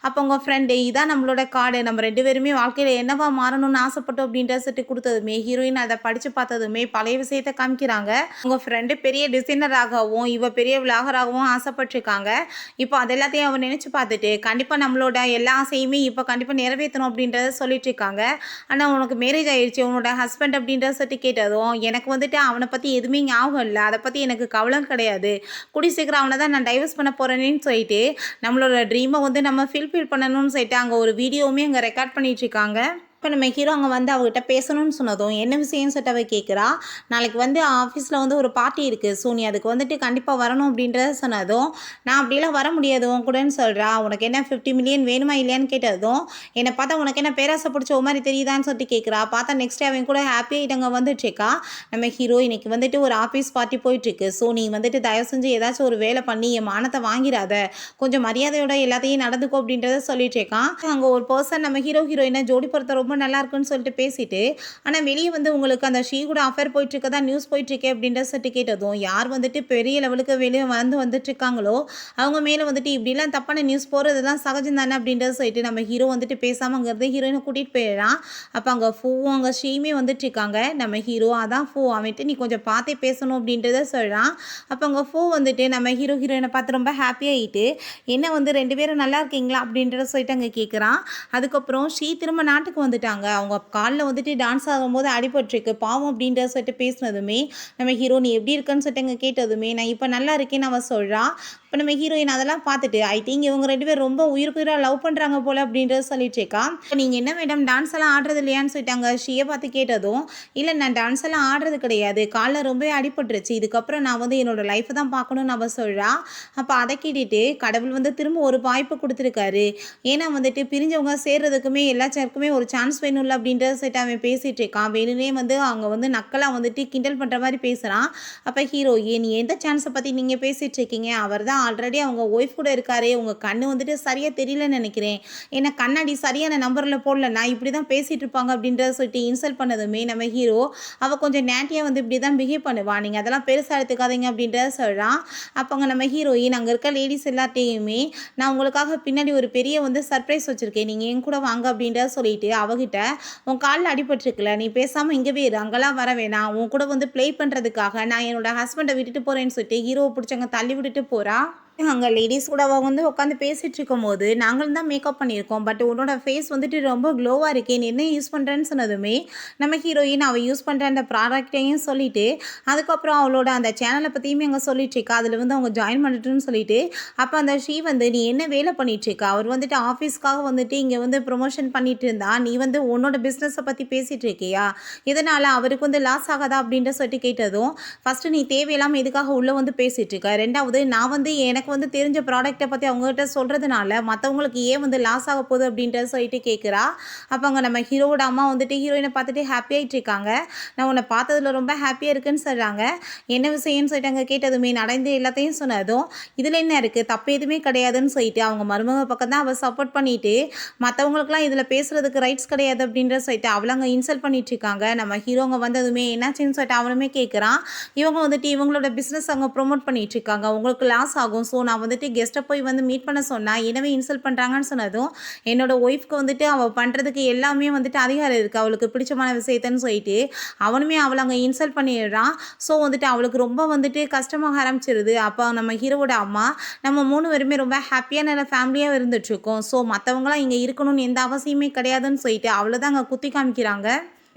அப்போ உங்கள் ஃப்ரெண்டு இதான் நம்மளோட கார்டு, நம்ம 2 பேருமே வாழ்க்கையில் என்னவா மாறணும்னு ஆசைப்பட்டோம் அப்படின்றத சொல்லிட்டு கொடுத்ததுமே ஹீரோயின் அதை படித்து பார்த்ததுமே பழைய விஷயத்தை காமிக்கிறாங்க. உங்கள் ஃப்ரெண்டு பெரிய டிசைனராகவும் இவ பெரிய விளாகராகவும் ஆசைப்பட்டிருக்காங்க. இப்போ அது எல்லாத்தையும் அவன் நினச்சி பார்த்துட்டு கண்டிப்பாக நம்மளோட எல்லா ஆசையுமே இப்போ கண்டிப்பாக நிறைவேற்றணும் அப்படின்றத சொல்லிட்டு இருக்காங்க. ஆனால் உனக்கு மேரேஜ் ஆயிடுச்சு, உன்னோட ஹஸ்பண்ட் அப்படின்றத சொல்லிட்டு கேட்டதும் எனக்கு வந்துட்டு அவனை பற்றி எதுவுமே ஞாபகம் இல்லை, அதை பற்றி எனக்கு கவலை கிடையாது, கூடி சீக்கிரம் அவனை தான் நான் டைவர்ஸ் பண்ண போகிறேன்னு சொல்லிட்டு நம்மளோட ட்ரீமை வந்து நம்ம ஃபில்ஃபில் பண்ணணும்னு சொல்லிட்டு அங்கே ஒரு வீடியோவுமே அங்கே ரெக்கார்ட் பண்ணிட்டு இருக்காங்க. இப்போ நம்ம ஹீரோ அங்கே வந்து அவகிட்ட பேசணும்னு சொன்னதும் என்ன விஷயம்னு சொல்லிட்டு அவ கேட்குறா. நாளைக்கு வந்து ஆஃபீஸில் வந்து ஒரு பார்ட்டி இருக்குது, ஸோ நீ அதுக்கு வந்துட்டு கண்டிப்பாக வரணும் அப்படின்றத சொன்னதும் நான் அப்படிலாம் வர முடியாது உன் கூடன்னு சொல்கிறா. உனக்கு என்ன 50 மில்லியன் வேணுமா இல்லையான்னு கேட்டதும் என்னை பார்த்தா உனக்கு என்ன பேராசை பிடிச்ச ஒரு மாதிரி தெரியுதான்னு சொல்லிட்டு கேட்குறா. பார்த்தா நெக்ஸ்ட் அவன் கூட ஹாப்பியாக அங்கே வந்துட்டுருக்கா. நம்ம ஹீரோ இன்னைக்கு வந்துட்டு ஒரு ஆஃபீஸ் பார்ட்டி போயிட்டுருக்கு, ஸோ நீ வந்துட்டு தயவு செஞ்சு ஏதாச்சும் ஒரு வேலை பண்ணி என் மானத்தை வாங்கிடாத, கொஞ்சம் மரியாதையோட எல்லாத்தையும் நடந்துக்கோ அப்படின்றத சொல்லிட்டு இருக்கான். அங்கே ஒரு பர்சன் நம்ம ஹீரோயினை ஜோடி பொறுத்த ரொம்ப நல்லா இருக்குன்னு சொல்லிட்டு பேசிட்டு ஆனால் வெளியே வந்து உங்களுக்கு அந்த ஷீ கூட அஃபேர் போயிட்டு இருக்கதா நியூஸ் போயிட்டு இருக்கே அப்படின்ற சொல்லிட்டு கேட்டதும் யார் வந்துட்டு பெரிய லெவலுக்கு வெளியே வந்துட்டு இருக்காங்களோ அவங்க மேலே வந்துட்டு இப்படிலாம் தப்பான நியூஸ் போகிறதுலாம் சகஜம் தானே அப்படின்றத சொல்லிட்டு நம்ம ஹீரோ வந்துட்டு பேசாமல் அங்கேருந்து ஹீரோயினை கூட்டிகிட்டு போயிடறான். அப்போ அங்கே ஃபூவும் அங்கே ஷீமே வந்துட்டு இருக்காங்க. நம்ம ஹீரோ அதான் ஃபூ அவன்ட்டு நீ கொஞ்சம் பார்த்தே பேசணும் அப்படின்றத சொல்கிறான். அப்போ அங்கே ஃபூ வந்துட்டு நம்ம ஹீரோயினை பார்த்து ரொம்ப ஹாப்பியாகிட்டு என்ன வந்து 2 பேரும் நல்லா இருக்கீங்களா அப்படின்றத சொல்லிட்டு அங்கே கேட்குறான். அதுக்கப்புறம் ஷீ திரும்ப நாட்டுக்கு வந்துட்டாங்க. அவங்க காலில் வந்துட்டு டான்ஸ் ஆகும்போது அடிபட்டிருக்கு பாவம் அப்படின்றத சொல்லிட்டு பேசினதுமே நம்ம ஹீரோ நீ எப்படி இருக்குன்னு சொல்லிட்டு அங்கே கேட்டதுமே நான் இப்போ நல்லா இருக்கேன்னு அவன் சொல்கிறான். இப்போ நம்ம ஹீரோயின் அதெல்லாம் பார்த்துட்டு ஐ திங்க் இவங்க 2 பேரும் ரொம்ப உயிராக லவ் பண்ணுறாங்க போல் அப்படின்றத சொல்லிட்டு இருக்கா. இப்போ நீங்கள் என்ன மேடம் டான்ஸ் எல்லாம் ஆடுறது இல்லையான்னு சொல்லிட்டாங்க ஷீயை பார்த்து கேட்டதும் இல்லை நான் டான்ஸ் எல்லாம் ஆடுறது கிடையாது, காலில் ரொம்ப அடிபட்டுருச்சு, இதுக்கப்புறம் நான் வந்து என்னோட லைஃப்பை தான் பார்க்கணும்னு அவள் சொல்கிறா. அப்போ அதை கேட்டுட்டு கடவுள் வந்து திரும்ப ஒரு வாய்ப்பு கொடுத்துருக்காரு, ஏன்னா வந்துட்டு பிரிஞ்சவங்க சேர்றதுக்குமே எல்லாருக்குமே ஒரு சான்ஸ் வேணும்ல அப்படின்றத சொல்லிட்டு அவன் பேசிகிட்டு இருக்கான். வேணுனே வந்து அவங்க வந்து நக்கலாக வந்துட்டு கிண்டல் பண்ணுற மாதிரி பேசுகிறான். அப்போ ஹீரோயின் நீ எந்த சான்ஸை பற்றி நீங்கள் பேசிகிட்டு இருக்கீங்க, அவர் தான் ஆல்ரெடி அவங்க ஒய்ஃப் கூட இருக்காரு, உங்கள் கண்ணு வந்துட்டு சரியாக தெரியலன்னு நினைக்கிறேன், ஏன்னா கண்ணாடி சரியான நம்பரில் போடல, நான் இப்படி தான் பேசிகிட்டு இருப்பாங்க அப்படின்றத சொல்லிட்டு இன்சல்ட் பண்ணதுமே நம்ம ஹீரோ அவள் கொஞ்சம் நேட்டியாக வந்து இப்படி தான் பிஹேவ் பண்ணுவான், நீங்கள் அதெல்லாம் பெருசாக எடுத்துக்காதீங்க அப்படின்றத சொல்கிறான். அப்போங்க நம்ம ஹீரோயின் அங்கே இருக்க லேடிஸ் எல்லாத்தையுமே நான் உங்களுக்காக பின்னாடி ஒரு பெரிய வந்து சர்ப்ரைஸ் வச்சுருக்கேன், நீங்கள் என் கூட வாங்க அப்படின்றத சொல்லிட்டு அவகிட்ட உன் காலில் அடிபட்டுருக்குல நீ பேசாமல் இங்கேவே இரு, அங்கெல்லாம் வர வேணாம், உன் கூட வந்து ப்ளே பண்ணுறதுக்காக நான் என்னோட ஹஸ்பண்டை விட்டுட்டு போகிறேன்னு சொல்லிட்டு ஹீரோவை பிடிச்சவங்க தள்ளி விட்டுட்டு போகிறா. அங்கே லேடிஸ் கூட அவள் வந்து உட்காந்து பேசிகிட்டு இருக்கும்போது நாங்களும் தான் மேக்கப் பண்ணியிருக்கோம், பட் உன்னோட ஃபேஸ் வந்துட்டு ரொம்ப க்ளோவாக இருக்கே, நீ என்ன யூஸ் பண்ணுறேன்னு சொன்னதுமே நம்ம ஹீரோயின் அவள் யூஸ் பண்ணுற அந்த ப்ராடக்டையும் சொல்லிவிட்டு அதுக்கப்புறம் அவளோட அந்த சேனலை பற்றியுமே அங்கே சொல்லிட்டு இருக்கா, அதில் வந்து அவங்க ஜாயின் பண்ணிட்டுன்னு சொல்லிட்டு அப்போ அந்த ஷீ வந்து நீ என்ன வேலை பண்ணிகிட்ருக்கா, அவர் வந்துட்டு ஆஃபீஸ்க்காக வந்துட்டு இங்கே வந்து ப்ரொமோஷன் பண்ணிட்டு இருந்தா, நீ வந்து உன்னோட பிஸ்னஸை பற்றி பேசிகிட்டு இருக்கியா, இதனால் அவருக்கு வந்து லாஸ் ஆகாதா அப்படின்ற சொல்லிட்டு கேட்டதும் ஃபஸ்ட்டு நீ தேவையில்லாமல் எதுக்காக உள்ளே வந்து பேசிகிட்டு இருக்க, ரெண்டாவது நான் வந்து எனக்கு எனக்கு வந்து தெரிஞ்ச ப்ராடக்ட்டை பற்றி அவங்ககிட்ட சொல்கிறதுனால மற்றவங்களுக்கு ஏன் வந்து லாஸ் ஆக போகுது அப்படின்றத சொல்லிட்டு கேட்குறா. அப்போ அங்கே நம்ம ஹீரோவோட அம்மா வந்துட்டு ஹீரோயினை பார்த்துட்டு ஹாப்பி ஆகிட்டு இருக்காங்க. நான் உன்னை பார்த்ததுல ரொம்ப ஹாப்பியாக இருக்குன்னு சொல்கிறாங்க. என்ன விஷயம்னு சொல்லிட்டு அங்கே கேட்டதுமே நடந்து எல்லாத்தையும் சொன்னதும் இதில் என்ன இருக்குது, தப்பு எதுவுமே கிடையாதுன்னு சொல்லிட்டு அவங்க மருமக பக்கம் தான் அவள் சப்போர்ட் பண்ணிட்டு மற்றவங்களுக்குலாம் இதில் பேசுகிறதுக்கு ரைட்ஸ் கிடையாது அப்படின்ற சொல்லிட்டு அவளை அங்கே இன்சல்ட் பண்ணிட்டு இருக்காங்க. நம்ம ஹீரோங்க வந்ததுமே என்னாச்சுன்னு சொல்லிட்டு அவனுமே கேட்குறான். இவங்க வந்துட்டு இவங்களோட பிஸ்னஸ் அவங்க ப்ரொமோட் பண்ணிட்டு இருக்காங்க, உங்களுக்கு லாஸ் ஆகும், ஸோ நான் வந்துட்டு கெஸ்ட்டை போய் வந்து மீட் பண்ண சொன்னால் எனவே இன்சல்ட் பண்ணுறாங்கன்னு சொன்னதும் என்னோட ஒய்ஃப்க்கு வந்துட்டு அவள் பண்ணுறதுக்கு எல்லாமே வந்துட்டு அதிகாரம் இருக்குது, அவளுக்கு பிடிச்சமான விஷயத்தன்னு சொல்லிட்டு அவனுமே அவளை அங்கே இன்சல்ட் பண்ணிடுறான். ஸோ வந்துட்டு அவளுக்கு ரொம்ப வந்துட்டு கஷ்டமாக ஆரம்பிச்சிருது. அப்போ நம்ம ஹீரோவோட அம்மா நம்ம 3 பேருமே ரொம்ப ஹாப்பியாக நல்ல ஃபேமிலியாக இருந்துகிட்ருக்கோம், ஸோ மற்றவங்களாம் இங்கே இருக்கணும்னு எந்த அவசியமே கிடையாதுன்னு சொல்லிட்டு அவளை தான் அங்கே குத்தி காமிக்கிறாங்க.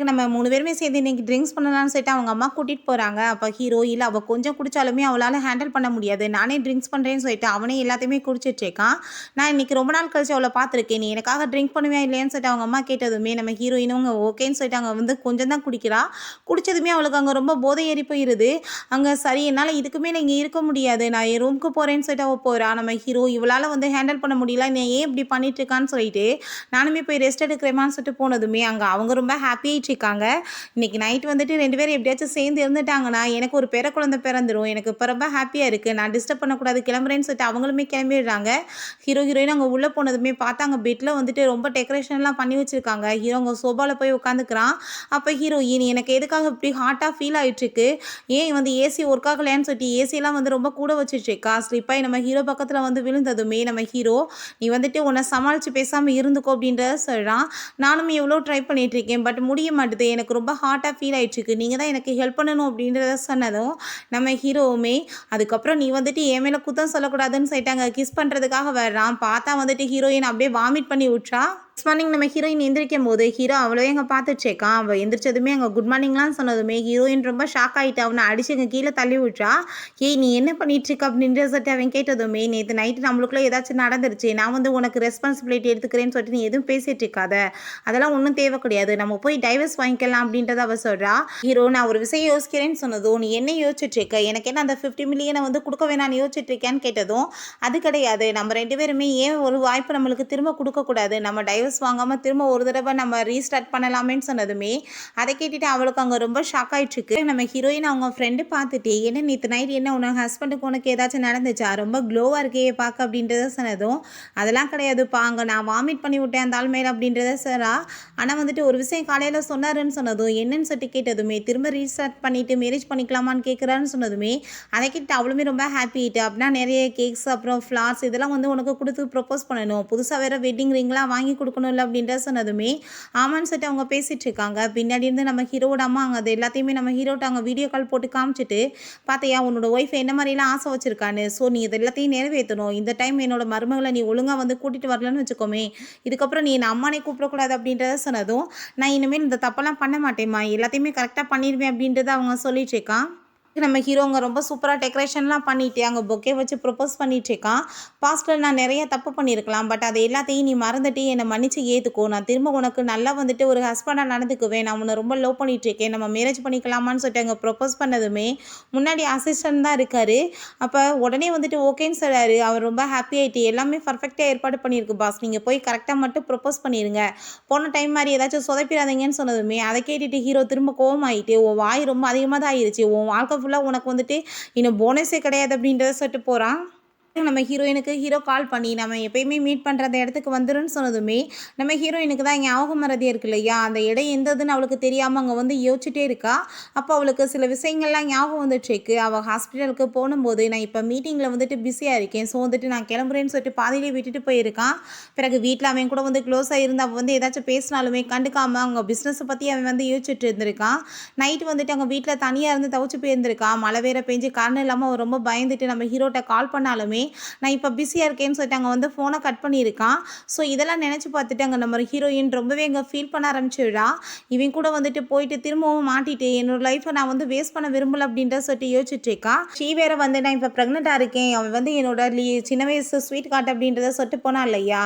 நம்ம 3 பேருமே சேர்ந்து இன்றைக்கி ட்ரிங்க்ஸ் பண்ணலான்னு சொல்லிட்டு அவங்க அம்மா கூட்டிகிட்டு போகிறாங்க. அப்போ ஹீரோ இல்லை அவள் கொஞ்சம் குடித்தாலுமே அவளால் ஹேண்டில் பண்ண முடியாது, நானே ட்ரிங்க்ஸ் பண்ணுறேன்னு சொல்லிட்டு அவனே எல்லாத்தையுமே குடிச்சிட்ருக்கான். நான் இன்றைக்கி ரொம்ப நாள் கழிச்சு அவளை பார்த்துருக்கேன், நீ எனக்காக ட்ரிங்க் பண்ணுவியா இல்லையான்னு சொல்லிட்டு அவங்க அம்மா கேட்டதுமே நம்ம ஹீரோயினும் அவங்க ஓகேன்னு சொல்லிட்டு அங்கே வந்து கொஞ்சம் தான் குடிக்கிறா. குடித்ததுமே அவளுக்கு அங்கே ரொம்ப போதை ஏறி போயிடுது. அங்கே சரி என்னால் இதுக்கு மேலே இங்கே இருக்க முடியாது, நான் என் ரூமுக்கு போகிறேன்னு சொல்லிட்டு அவள் போகிறா. நம்ம ஹீரோ இவளால் வந்து ஹேண்டில் பண்ண முடியல, நீ ஏன் இப்படி பண்ணிட்டுருக்கான்னு சொல்லிட்டு நானுமே போய் ரெஸ்ட் எடுக்கிறேமான்னு சொல்லிட்டு போனதுமே அங்கே அவங்க ரொம்ப ஹாப்பி இருக்காங்க. இன்னைக்கு நைட் வந்துட்டு 2 பேரும் எப்படியாச்சும் சேர்ந்து இருந்துட்டாங்கன்னா எனக்கு ஒரு பேர குழந்தை பிறந்துடும், எனக்கு இப்போ ரொம்ப ஹாப்பியாக இருக்குது, நான் டிஸ்டர்ப் பண்ணக்கூடாது, கிளம்புறேன்னு சொல்லிட்டு அவங்களுமே கிளம்பிடுறாங்க. ஹீரோயின் அங்கே உள்ளே போனதுமே பார்த்தா அங்கே பெட்டில் வந்துட்டு ரொம்ப டெக்கரேஷன்லாம் பண்ணி வச்சுருக்காங்க. ஹீரோ அங்கே சோபாவில் போய் உட்காந்துக்கிறான். அப்போ ஹீரோயின் எனக்கு எதுக்காக இப்படி ஹாட்டாக ஃபீல் ஆகிட்டுருக்கு, ஏன் வந்து ஏசி ஒர்க் ஆகலையான்னு சொல்லிட்டு ஏசியெல்லாம் வந்து ரொம்ப கூட வச்சுட்ருக்கா. ஸ்லிப்பாகி நம்ம ஹீரோ பக்கத்தில் வந்து விழுந்ததுமே நம்ம ஹீரோ நீ வந்துட்டு உன்னை சமாளித்து பேசாமல் இருந்துக்கோ அப்படின்றத சொல்கிறான். நானும் எவ்வளோ ட்ரை பண்ணிகிட்ருக்கேன், பட் முடிய மாட்டுது, எனக்கு ரொம்ப ஹார்ட்டாக ஃபீல் ஆகிட்டுருக்கு, நீங்கள் தான் எனக்கு ஹெல்ப் பண்ணணும் அப்படின்றத சொன்னதும் நம்ம ஹீரோவுமே அதுக்கப்புறம் நீ வந்துட்டு என் மேலே குத்தம் சொல்லக்கூடாதுன்னு சொல்லிட்டு அங்கே கிஸ் பண்ணுறதுக்காக வர்றான். பார்த்தா வந்துட்டு ஹீரோயின் அப்படியே வாமிட் பண்ணி விட்றா. நெக்ஸ்ட் மார்னிங் நம்ம ஹீரோயின் எந்திரிக்கும் போது ஹீரோ அவ்வளோ எங்கே பார்த்துச்சேக்கான். அவள் எந்திரிச்சதுமே அங்கே குட் மார்னிங்லாம் சொன்னதுமே ஹீரோயின் ரொம்ப ஷாக் ஆகிட்டு அவனை அடிச்சு அங்கே கீழே தள்ளி விட்றா. ஏய் நீ என்ன பண்ணிட்டுருக்க அப்படின்ற சொல்லிட்டு அவன் கேட்டதுமே நேற்று நைட்டு நம்மளுக்குள்ளே ஏதாச்சும் நடந்துருச்சு, நான் வந்து உனக்கு ரெஸ்பான்சிபிலிட்டி எடுத்துக்கிறேன்னு சொல்லிட்டு நீ எதுவும் பேசிகிட்டு இருக்காத, அதெல்லாம் ஒன்றும் தேவை கிடையாது, நம்ம போய் டைவர்ஸ் வாங்கிக்கலாம் அப்படின்றத அவள் சொல்கிறா. ஹீரோ நான் ஒரு விஷயம் யோசிக்கிறேன்னு சொன்னதும் நீ என்ன யோசிச்சுட்ருக்க, எனக்கு என்ன அந்த 50 மில்லியனை வந்து கொடுக்க வேணான்னு யோசிச்சுட்ருக்கேன்னு கேட்டதும் அது கிடையாது, நம்ம 2 பேருமே ஏன் ஒரு வாய்ப்பு நம்மளுக்கு திரும்ப கொடுக்கக்கூடாது, நம்ம டைவர்ஸ் வாங்காமல் திரும்ப ஒரு தடவை நம்ம ரீஸ்டார்ட் பண்ணலாமேன்னு சொன்னதுமே அதை கேட்டுட்டு அவளுக்கு அங்கே ரொம்ப ஷாக் ஆகிட்டுருக்கு. நம்ம ஹீரோயின் அவங்க ஃப்ரெண்டு பார்த்துட்டு என்ன நேற்று நைட் என்ன உனக்கு ஹஸ்பண்டுக்கு உனக்கு ஏதாச்சும் நடந்துச்சா, ரொம்ப க்ளோவாக இருக்கே பார்க்க அப்படின்றத சொன்னதும் அதெல்லாம் கிடையாதுப்பா, அங்கே நான் வாமிட் பண்ணி விட்டேன் அந்த ஆள் மேலே அப்படின்றத சாரா. ஆனால் வந்துட்டு ஒரு விஷயம் காலையில் சொன்னாருன்னு சொன்னதும் என்னன்னு சொல்லிட்டு கேட்டதுமே திரும்ப ரீஸ்டார்ட் பண்ணிவிட்டு மேரேஜ் பண்ணிக்கலாமான்னு கேட்குறான்னு சொன்னதுமே அதை கேட்டு அவளுமே ரொம்ப ஹாப்பி ஆகிட்டு அப்படின்னா நிறைய கேக்ஸ் அப்புறம் ஃப்ளார்ஸ் இதெல்லாம் வந்து உனக்கு கொடுத்து ப்ரப்போஸ் பண்ணணும், புதுசாக வேறு வெட்டிங் ரிங்லாம் வாங்கி கொடுக்கணும் இல்லை அப்படின்ற சொன்னதுமே ஆமான்னு சொல்லிட்டு அவங்க பேசிகிட்டு இருக்காங்க. பின்னாடி இருந்து நம்ம ஹீரோட அம்மா அங்கே அது எல்லாத்தையுமே நம்ம ஹீரோட்ட அங்கே வீடியோ கால் போட்டு காமிச்சிட்டு பார்த்தியா உன்னோட ஒய்ஃப் என்ன மாதிரிலாம் ஆசை வச்சுருக்கான்னு, ஸோ நீ இது எல்லாத்தையும் நிறைவேற்றணும், இந்த டைம் என்னோட மருமகளை நீ ஒழுங்காக வந்து கூட்டிகிட்டு வரலன்னு வச்சுக்கோமே, இதுக்கப்புறம் நீ என்ன அம்மானே கூப்பிடக்கூடாது அப்படின்றத சொன்னதும் நான் இனிமேல் இந்த தப்பெல்லாம் பண்ண மாட்டேம்மா, எல்லாத்தையுமே கரெக்டாக பண்ணிடுவேன் அப்படின்றத அவங்க சொல்லிட்டு இருக்கான். நம்ம ஹீரோங்க ரொம்ப சூப்பராக டெக்கரேஷன்லாம் பண்ணிவிட்டு அங்கே பொக்கே வச்சு ப்ரொப்போஸ் பண்ணிகிட்ருக்கான். பாஸ்ட்டில் நான் நிறைய தப்பு பண்ணியிருக்கலாம், பட் அது எல்லாத்தையும் நீ மறந்துட்டு என்னை மன்னிச்சு ஏற்றுக்கோ, நான் திரும்ப உனக்கு நல்லா வந்துட்டு ஒரு ஹஸ்பண்டாக நடந்துக்குவேன், நான் உன்னை ரொம்ப லவ் பண்ணிகிட்ருக்கேன், நம்ம மேரேஜ் பண்ணிக்கலாமான்னு சொல்லிட்டு அங்கே ப்ரொப்போஸ் பண்ணதுமே முன்னாடி அசிஸ்டன்ட் தான் இருக்கார். அப்போ உடனே வந்துட்டு ஓகேன்னு சொல்கிறாரு. அவர் ரொம்ப ஹாப்பி ஆகிட்டு எல்லாமே பர்ஃபெக்டாக ஏற்பாடு பண்ணியிருக்கு பாஸ், நீங்கள் போய் கரெக்டாக மட்டும் ப்ரொப்போஸ் பண்ணிடுங்க, போன டைம் மாதிரி ஏதாச்சும் சொதப்பிடாதீங்கன்னு சொன்னதுமே அதை கேட்டுட்டு ஹீரோ திரும்ப கோவமாயிட்டு உன் வாய் ரொம்ப அதிகமாக தான் ஆயிடுச்சு, உன் வாழ்க்கை ஃபுல்லாக உனக்கு வந்துட்டு இன்னும் போனஸே கிடையாது அப்படின்றத சொல்லிட்டு போகிறான். நம்ம ஹீரோயினுக்கு ஹீரோ கால் பண்ணி நம்ம எப்பயுமே மீட் பண்ணுற அந்த இடத்துக்கு வந்துருன்னு சொன்னதுமே நம்ம ஹீரோயினுக்கு தான் ஞாபகம் மறதி இருக்கு இல்லையா, அந்த இடம் எந்ததுன்னு அவளுக்கு தெரியாமல் அங்கே வந்து யோசிச்சுட்டே இருக்கா. அப்போ அவளுக்கு சில விஷயங்கள்லாம் ஞாபகம் வந்துட்டுருக்கு. அவள் ஹாஸ்பிட்டலுக்கு போகும்போது நான் இப்போ மீட்டிங்கில் வந்துட்டு பிஸியாக இருக்கேன், ஸோ வந்துட்டு நான் கிளம்புறேன்னு சொல்லிட்டு பாதியிலே விட்டுட்டு போயிருக்கான். பிறகு வீட்டில் அவன் கூட வந்து க்ளோஸாக இருந்து அவள் வந்து ஏதாச்சும் பேசினாலுமே கண்டுக்காமல் அவங்க பிஸ்னஸை பற்றி அவன் வந்து யோசிச்சுட்டு இருந்திருக்கான். நைட்டு வந்துட்டு அவங்க வீட்டில் தனியாக இருந்து தவிச்சு போயிருந்திருக்கான். மழை வேற பெஞ்சு காரணம் இல்லாமல் அவள் ரொம்ப பயந்துட்டு நம்ம ஹீரோட்ட கால் பண்ணாலுமே நான் இப்போ பிஸியாக இருக்கேன்னு சொல்லிட்டு அங்கே வந்து ஃபோனை கட் பண்ணியிருக்கான். ஸோ இதெல்லாம் நினச்சி பார்த்துட்டு அங்கே நம்ம ஹீரோயின் ரொம்பவே இங்கே ஃபீல் பண்ண ஆரம்பிச்சிடுறா. இவன் கூட வந்துட்டு போயிட்டு திரும்பவும் மாட்டிட்டு என்னோட லைஃப்பை நான் வந்து வேஸ்ட் பண்ண விரும்பலை அப்படின்ற சொல்லிட்டு யோசிச்சுட்டு இருக்கான். ஷீ வேற வந்து நான் இப்போ ப்ரெக்னெண்ட்டாக இருக்கேன், அவன் வந்து என்னோட சின்ன வயசு ஸ்வீட் கார்ட் அப்படின்றத சொல்லிட்டு போனா இல்லையா,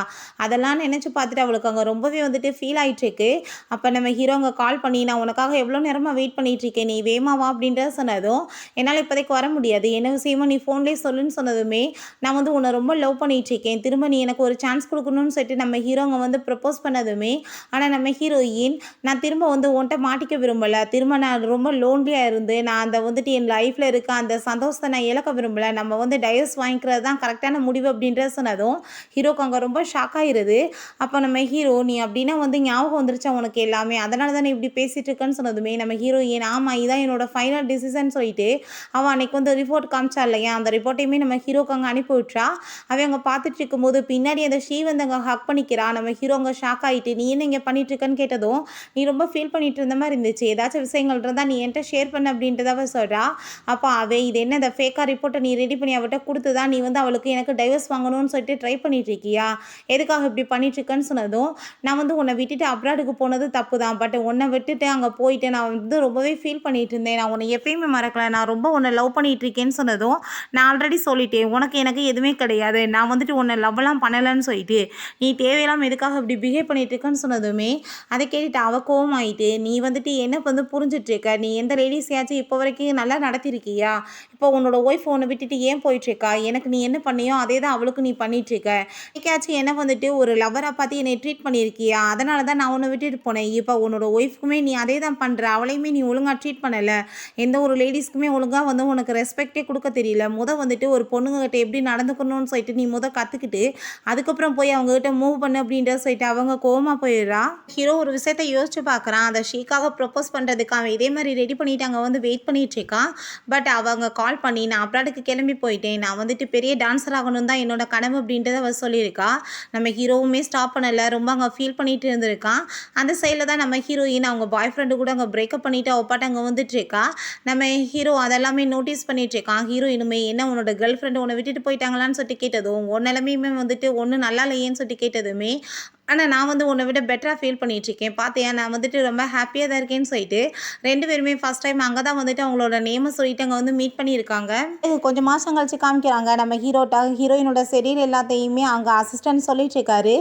அதெல்லாம் நினச்சி பார்த்துட்டு அவளுக்கு அங்கே ரொம்பவே வந்துட்டு ஃபீல் ஆகிட்டுருக்கு. அப்போ நம்ம ஹீரோ அங்கே கால் பண்ணி நான் உனக்காக எவ்வளோ நேரமாக வெயிட் பண்ணிகிட்டு இருக்கேன், நீ வேமாவா அப்படின்றத சொன்னதும் என்னால் இப்போதைக்கு வர முடியாது, என்ன விஷயமோ நீ ஃபோன்லேயே சொல்லுன்னு சொன்னதுமே நான் வந்து உன்னை ரொம்ப லவ் பண்ணிகிட்ருக்கேன், திரும்ப நீ எனக்கு ஒரு சான்ஸ் கொடுக்கணும்னு சொல்லிட்டு நம்ம ஹீரோங்க வந்து ப்ரப்போஸ் பண்ணதுமே, ஆனால் நம்ம ஹீரோயின் நான் திரும்ப வந்து உன்கிட்ட மாட்டிக்க விரும்பலை, திரும்ப நான் ரொம்ப லோன்லியாக இருந்து நான் அந்த வந்துட்டு என் லைஃப்பில் இருக்க அந்த சந்தோஷத்தை நான் இழக்க விரும்பலை, நம்ம வந்து டைவர்ஸ் வாங்கிக்கிறது தான் கரெக்டான முடிவு அப்படின்றத சொன்னதும் ஹீரோக்கு அங்கே ரொம்ப ஷாக் ஆகிருது. அப்போ நம்ம ஹீரோ நீ அப்படின்னா வந்து ஞாபகம் வந்துருச்சா உனக்கு எல்லாமே, அதனால தான் நீ இப்படி பேசிகிட்டு இருக்கேன்னு சொன்னதுமே நம்ம ஹீரோயின் ஆமாம் இதான் என்னோட ஃபைனல் டிசிஷன் சொல்லிட்டு அவன் அன்னைக்கு வந்து ரிப்போர்ட் காமிச்சா இல்லையா, அந்த ரிப்போர்ட்டையுமே நம்ம ஹீரோக்கு அங்கே அனுப்பி விட்றா. அவன் அங்கே பார்த்துட்டு இருக்கும்போது பின்னாடி அந்த ஷீ வந்து அங்கே ஹக் பண்ணிக்கிறா. நம்ம ஹீரோ அங்கே ஷாக் ஆகிட்டு நீ என்ன இங்கே பண்ணிட்டு இருக்கன்னு கேட்டதும் நீ ரொம்ப ஃபீல் பண்ணிட்டு இருந்த மாதிரி இருந்துச்சு, ஏதாச்சும் விஷயங்கள் இருந்தால் நீ என்கிட்ட ஷேர் பண்ண அப்படின்றத அவள் சொல்கிறா. அப்போ அவள் இது என்ன இந்த ஃபேக்காக ரிப்போர்ட்டை நீ ரெடி பண்ணி அவட்ட கொடுத்து தான் நீ வந்து அவளுக்கு எனக்கு டைவர்ஸ் வாங்கணும்னு சொல்லிட்டு ட்ரை பண்ணிட்டு இருக்கியா, எதுக்காக இப்படி பண்ணிட்டு இருக்கேன்னு சொன்னதும் நான் வந்து உன்னை விட்டுட்டு அப்ராடுக்கு போனது தப்பு தான், பட் உன்னை விட்டுட்டு அங்கே போயிட்டு நான் வந்து ரொம்பவே ஃபீல் பண்ணிட்டு இருந்தேன், நான் உன்னை எப்பயுமே மறக்கலை, நான் ரொம்ப உன்னை லவ் பண்ணிட்டு இருக்கேன்னு சொன்னதும் நான் ஆல்ரெடி சொல்லிட்டேன் உனக்கு எனக்கு எதுவுமே கிடையாது, நான் வந்துட்டு உன்னை லவ்லாம் பண்ணலைன்னு சொல்லிட்டு நீ தேவையில்லாமல் எதுக்காக இப்படி பிஹேவ் பண்ணிட்டு இருக்கேன்னு சொன்னதுமே அதை கேட்டுட்டு அவ கோவம் ஆகிட்டு நீ வந்துட்டு என்ன வந்து புரிஞ்சிட்ருக்க, நீ எந்த லேடிஸையாச்சும் இப்போ வரைக்கும் நல்லா நடத்திருக்கியா, இப்போ உன்னோட ஒய்ஃப் உன்னை விட்டுட்டு ஏன் போயிட்டுருக்கா, எனக்கு நீ என்ன பண்ணியோ அதே தான் அவளுக்கு நீ பண்ணிகிட்ருக்க, எனக்காச்சும் என்ன வந்துட்டு ஒரு லவராக பார்த்து என்னை ட்ரீட் பண்ணியிருக்கியா, அதனால தான் நான் உன்னை விட்டுட்டு போனேன், இப்போ உன்னோட ஒய்ஃப்க்குமே நீ அதே தான் பண்ணுற, அவளையுமே நீ ஒழுங்காக ட்ரீட் பண்ணலை, எந்த ஒரு லேடிஸ்க்குமே ஒழுங்காக வந்து உனக்கு ரெஸ்பெக்டே கொடுக்க தெரியல, வந்துட்டு ஒரு பொண்ணுங்ககிட்ட எப்படி நடந்துக்கணும்னு சொல்லிட்டு நீ கற்றுக்கிட்டு அதுக்கப்புறம் போய் அவங்ககிட்ட மூவ் பண்ணு அப்படின்ற சொல்லிட்டு அவங்க கோவமாக போயிடுறா. ஹீரோ ஒரு விஷயத்த யோசிச்சு பார்க்குறான், அதை ஷீக்காக ப்ரப்போஸ் பண்ணுறதுக்கு அவன் இதே மாதிரி ரெடி பண்ணிட்டு அங்கே வந்து வெயிட் பண்ணிட்டு இருக்கான். பட் அவங்க கால் பண்ணி நான் அப்ராடுக்கு கிளம்பி போயிட்டேன், நான் வந்துட்டு பெரிய டான்ஸர் ஆகணும் தான் என்னோட கனவு அப்படின்றத அவள் சொல்லியிருக்கா. நம்ம ஹீரோவுமே ஸ்டாப் பண்ணலை, ரொம்ப அங்கே ஃபீல் பண்ணிட்டு இருந்திருக்கான். அந்த சைடில் தான் நம்ம ஹீரோயின் அவங்க பாய் ஃப்ரெண்டு கூட அங்கே பிரேக்கப் பண்ணிவிட்டு அவள் பாட்டு அங்கே வந்துட்டு இருக்கா. நம்ம ஹீரோ அதெல்லாமே நோட்டீஸ் பண்ணிட்டு இருக்கான். ஹீரோயினுமே என்ன உன்னோட கேர்ள் ஃப்ரெண்டு உன்னை விட்டுட்டு போயிட்டாங்களான்னு சொல்லிட்டு கேட்டதும் உன் நிலைமையுமே வந்துட்டு ஒன்றும் நல்லா இல்லையேன்னு சொல்லிட்டு கேட்டதுமே ஆனால் நான் வந்து உன்னை விட பெட்டராக ஃபீல் பண்ணிகிட்ருக்கேன் பார்த்தியா, நான் வந்துட்டு ரொம்ப ஹாப்பியாக தான் இருக்கேன்னு சொல்லிட்டு 2 பேருமே ஃபஸ்ட் டைம் அங்கே தான் வந்துட்டு அவங்களோட நேமை சொல்லிட்டு அங்கே வந்து மீட் பண்ணியிருக்காங்க. கொஞ்சம் மாதம் கழிச்சு காமிக்கிறாங்க நம்ம ஹீரோயினோட ஷெட்யூல் எல்லாத்தையுமே அங்கே அசிஸ்டன்ட் சொல்லிட்டு இருக்காரு.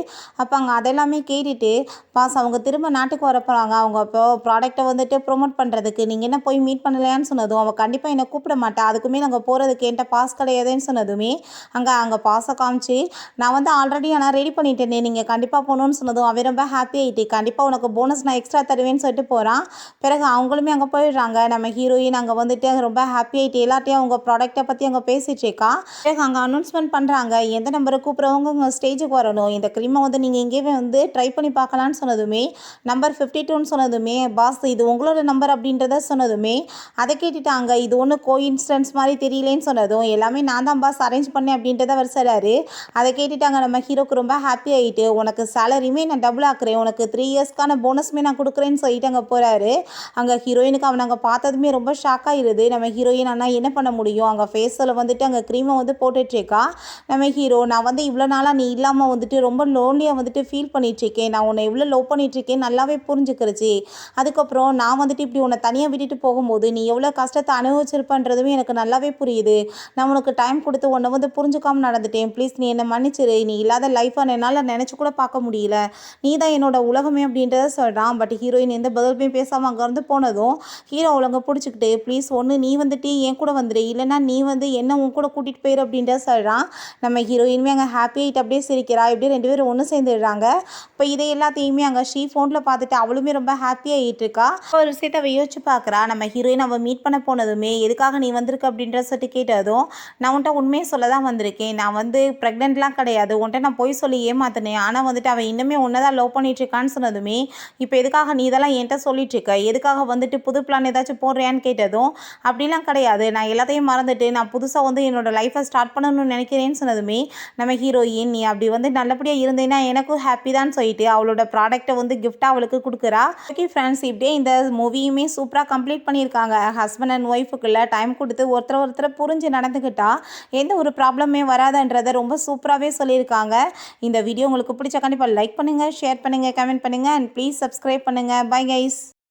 அப்போ அங்கே அதெல்லாமே கேட்டுட்டு பாஸ் அவங்க திரும்ப நாட்டுக்கு வர போகிறாங்க, அவங்க இப்போ ப்ராடக்ட்டை வந்துட்டு ப்ரொமோட் பண்ணுறதுக்கு நீங்கள் என்ன போய் மீட் பண்ணலையான்னு சொன்னதும் அவள் கண்டிப்பாக என்னை கூப்பிட மாட்டேன், அதுக்குமே நாங்கள் போகிறதுக்கு என்கிட்ட பாஸ் கிடையாதுன்னு சொன்னதுமே அங்கே பாஸை காமிச்சு நான் வந்து ஆல்ரெடி ஆனால் ரெடி பண்ணிட்டேனே நீங்கள் கண்டிப்பாக போகணுன்னு சொன்னதும் அவன் ரொம்ப ஹாப்பி ஆகிட்டு கண்டிப்பாக உனக்கு போனஸ் நான் எக்ஸ்ட்ரா தருவேன்னு சொல்லிட்டு போகிறான். பிறகு அவங்களுமே அங்கே போயிடுறாங்க. நம்ம ஹீரோயின் அங்கே வந்துட்டு ரொம்ப ஹாப்பி ஆகிட்டு எல்லாத்தையும் அவங்க ப்ராடக்ட்டை பற்றி அங்கே பேசிகிட்டு இருக்கா. பிறகு அங்கே அனௌன்ஸ்மெண்ட் பண்ணுறாங்க எந்த நம்பரை கூப்பிட்றவங்க அங்கே ஸ்டேஜுக்கு வரணும், இந்த க்ரீமை வந்து நீங்கள் எங்கேயுமே வந்து ட்ரை பண்ணி பார்க்கலான்னு சொன்னதுமே நம்பர் 52ன்னு சொன்னதுமே பாஸ் இது உங்களோட நம்பர் அப்படின்றத சொன்னதுமே அதை கேட்டுட்டாங்க இது ஒன்றும் கோஇன்சிடென்ஸ் மாதிரி தெரியலேன்னு சொன்னதும் எல்லாமே நான் தான் பாஸ் அரேஞ்ச் பண்ணேன் அப்படின்றத அவர் சொல்கிறாரு. அதை கேட்டுட்டாங்க நம்ம ஹீரோக்கு ரொம்ப ஹாப்பி ஆகிட்டு உனக்கு சேலரியுமே நான் டபுள் ஆக்குறேன், உனக்கு 3 இயர்ஸ்க்கான போனஸுமே நான் கொடுக்குறேன்னு சொல்லிட்டு அங்கே போகிறாரு. அங்கே ஹீரோயினுக்கு அவனை அங்கே பார்த்ததுமே ரொம்ப ஷாக் ஆகிடுது. நம்ம ஹீரோயின் ஆனால் என்ன பண்ண முடியும், அங்கே ஃபேஸில் வந்துட்டு அங்கே க்ரீமை வந்து போட்டுட்ருக்கா. நம்ம ஹீரோ நான் வந்து இவ்வளோ நாளாக நீ இல்லாமல் வந்துட்டு ரொம்ப லோன்லியாக வந்துட்டு ஃபீல் பண்ணிகிட்ருக்கேன், நான் உன்னை எவ்வளோ லவ் பண்ணிகிட்ருக்கேன் நல்லாவே புரிஞ்சுக்கிருச்சு, அதுக்கப்புறம் நான் வந்துட்டு இப்படி உன்னை தனியாக விட்டுட்டு போகும்போது நீ எவ்வளோ கஷ்டத்தை அனுபவிச்சிருப்பன்றதுமே எனக்கு நல்லாவே புரியுது, நான் உனக்கு டைம் கொடுத்து உன்னை வந்து புரிஞ்சுக்காமல் நடந்துட்டேன், ப்ளீஸ் நீ என்னை மன்னிச்சிரு, நீ இல்லாத லைஃப்பை என்னால் நினச்சி கூட பார்க்க முடியல, நீ தான் என்னோட உலகமே அப்படின்றத சொல்கிறான். பட் ஹீரோயின் எந்த பதிலுமே பேசாமல் அங்கேருந்து போனதும் ஹீரோ ஒழுங்க பிடிச்சிக்கிட்டு ப்ளீஸ் ஒன்று நீ வந்துட்டு என் கூட வந்துடு, இல்லைனா நீ வந்து என்ன உன் கூட கூட்டிகிட்டு போயிரு அப்படின்றத சொல்கிறான். நம்ம ஹீரோயினுமே அங்கே ஹாப்பி ஆகிட்டு அப்படியே சிரிக்கிறா. இப்படியே 2 பேரும் ஒன்று சேர்ந்துடுறாங்க. இப்போ இதை எல்லாத்தையுமே அங்கே ஃபோனில் பார்த்துட்டு அவளுமே ரொம்ப ஹாப்பி ஆகிட்டு இருக்கா. ஒரு விஷயத்தை அவள் யோசிச்சு பார்க்குறா. நம்ம ஹீரோயின் அவள் மீட் பண்ண போனதுமே எதுக்காக நீ வந்திருக்க அப்படின்ற சொல்லிட்டு கேட்டதும் நான் உன்ட்ட உண்மையை சொல்ல தான் வந்திருக்கேன், நான் வந்து ப்ரெக்னென்ட்லாம் கிடையாது, உன்ட்ட நான் போய் சொல்லி ஏமாத்தினேன், ஆனால் வந்துட்டு அவன் இன்னுமே உன்னை தான் லவ் பண்ணிகிட்ருக்கான்னு சொன்னதுமே இப்போ எதுக்காக நீ இதெல்லாம் என்கிட்ட சொல்லிட்டுருக்க, எதுக்காக வந்துட்டு புது பிளான் ஏதாச்சும் போடுறியான்னு கேட்டதும் அப்படிலாம் கிடையாது, நான் எல்லாத்தையும் மறந்துட்டு நான் புதுசாக வந்து என்னோடய லைஃப்பை ஸ்டார்ட் பண்ணணும்னு நினைக்கிறேன்னு சொன்னதுமே நம்ம ஹீரோயின் நீ அப்படி வந்து நல்லபடியாக இருந்தேன்னா எனக்கும் ஹாப்பி தான் சொல்லிட்டு அவளோட ப்ராடக்ட்டை வந்து கிஃப்டாக அவளுக்கு கொடுக்குறா. ஓகே ஃப்ரெண்ட்ஸ், இப்படியே இந்த மூவியுமே சூப்பராக கம்ப்ளீட் பண்ணியிருக்காங்க. ஹஸ்பண்ட் அண்ட் ஒய்ஃபுக்குள்ள டைம் கொடுத்து ஒருத்தரை புரிஞ்சு நடந்துக்கிட்டா எந்த ஒரு ப்ராப்ளமே வராதுன்றதை ரொம்ப சூப்பராகவே சொல்லியிருக்காங்க. இந்த வீடியோ உங்களுக்கு பிடிச்ச கண்டிப்பாக லைக் பண்ணுங்கள், ஷேர் பண்ணுங்கள், கமெண்ட் பண்ணுங்கள் அண்ட் ப்ளீஸ் சப்ஸ்கிரைப் பண்ணுங்கள். Bye guys.